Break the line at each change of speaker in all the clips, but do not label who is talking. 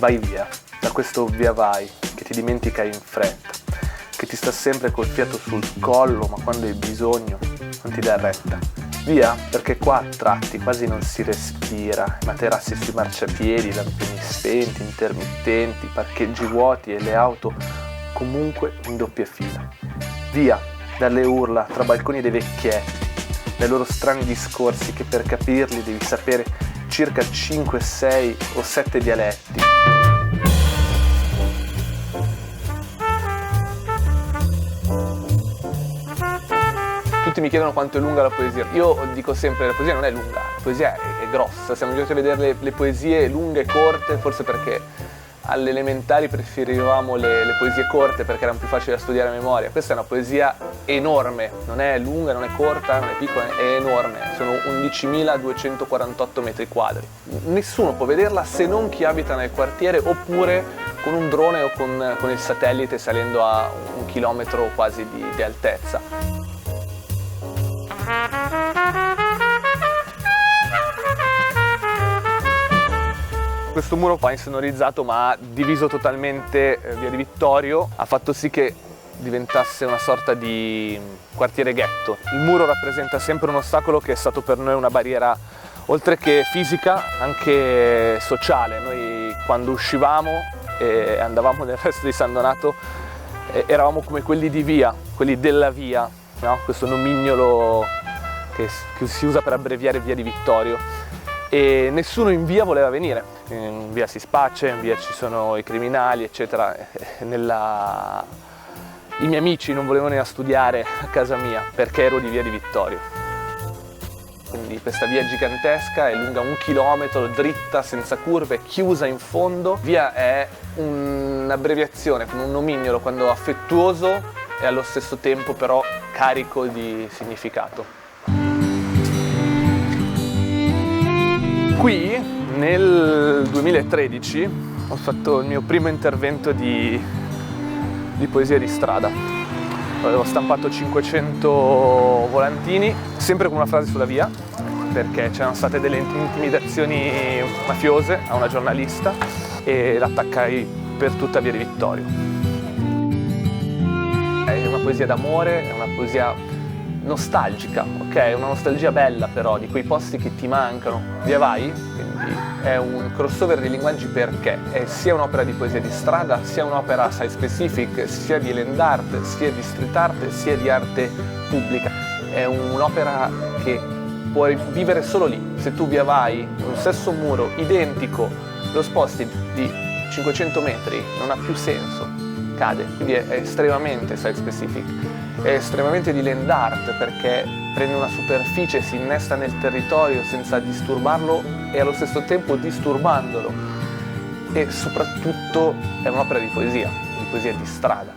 Vai via da questo via vai che ti dimentica in fretta, che ti sta sempre col fiato sul collo, ma quando hai bisogno non ti dà retta. Via, perché qua a tratti quasi non si respira, materassi sui marciapiedi, lampini spenti, intermittenti, parcheggi vuoti e le auto comunque in doppia fila. Via dalle urla tra balconi dei vecchietti, dai loro strani discorsi che per capirli devi sapere circa 5, 6 o 7 dialetti. Tutti mi chiedono quanto è lunga la poesia. Io dico sempre che la poesia non è lunga, la poesia è grossa. Siamo abituati a vedere le poesie lunghe e corte, forse perché alle elementari preferivamo le poesie corte perché erano più facili da studiare a memoria. Questa è una poesia enorme, non è lunga, non è corta, non è piccola, è enorme. Sono 11.248 metri quadri. Nessuno può vederla se non chi abita nel quartiere oppure con un drone o con il satellite salendo a 1 chilometro quasi di altezza. Questo muro qua insonorizzato ma diviso totalmente via di Vittorio ha fatto sì che diventasse una sorta di quartiere ghetto. Il muro rappresenta sempre un ostacolo che è stato per noi una barriera oltre che fisica anche sociale. Noi quando uscivamo e andavamo nel resto di San Donato eravamo come quelli di via, quelli della via, no? Questo nomignolo che si usa per abbreviare via di Vittorio, e nessuno in via voleva venire. In via si spaccia, in via ci sono i criminali eccetera. I miei amici non volevano venire a studiare a casa mia perché ero di via di Vittorio. Quindi questa via gigantesca è lunga 1 chilometro, dritta, senza curve, chiusa in fondo. Via è un'abbreviazione con un nomignolo quando affettuoso e allo stesso tempo però carico di significato. Qui nel 2013 ho fatto il mio primo intervento di poesia di strada. Avevo stampato 500 volantini, sempre con una frase sulla via, perché c'erano state delle intimidazioni mafiose a una giornalista e l'attaccai per tutta via di Vittorio. È una poesia d'amore, è una poesia nostalgica, ok? Una nostalgia bella però, di quei posti che ti mancano. Via vai, quindi è un crossover di linguaggi perché è sia un'opera di poesia di strada, sia un'opera site specific, sia di land art, sia di street art, sia di arte pubblica. È un'opera che puoi vivere solo lì. Se tu via vai, un stesso muro identico, lo sposti di 500 metri, non ha più senso, cade. Quindi è estremamente site specific. È estremamente di land art perché prende una superficie, si innesta nel territorio senza disturbarlo e allo stesso tempo disturbandolo, e soprattutto è un'opera di poesia di strada.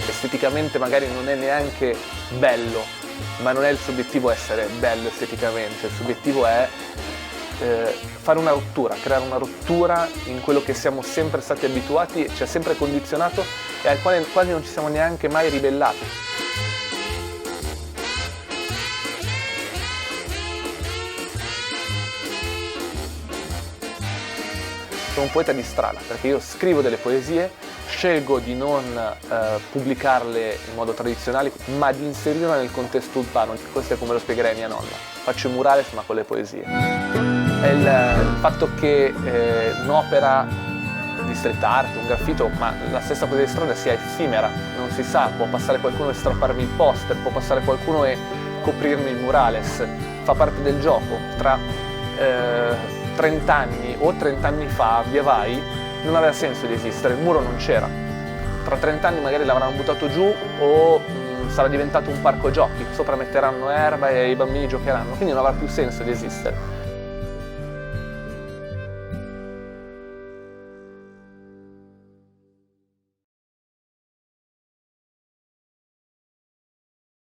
Esteticamente magari non è neanche bello, ma non è il suo obiettivo essere bello esteticamente, il suo obiettivo è fare una rottura, creare una rottura in quello che siamo sempre stati abituati, ci ha sempre condizionato e al quale quasi non ci siamo neanche mai ribellati. Sono un poeta di strada perché io scrivo delle poesie, scelgo di non pubblicarle in modo tradizionale, ma di inserirle nel contesto urbano. Questo è come lo spiegherei a mia nonna. Faccio i murales ma con le poesie. È il fatto che un'opera di street art, un graffito, ma la stessa poesia di strada sia effimera, non si sa, può passare qualcuno e strapparmi il poster, può passare qualcuno e coprirmi il murales, fa parte del gioco. Tra 30 anni o 30 anni fa, via vai, non aveva senso di esistere, il muro non c'era. Tra 30 anni magari l'avranno buttato giù o sarà diventato un parco giochi, sopra metteranno erba e i bambini giocheranno, quindi non avrà più senso di esistere.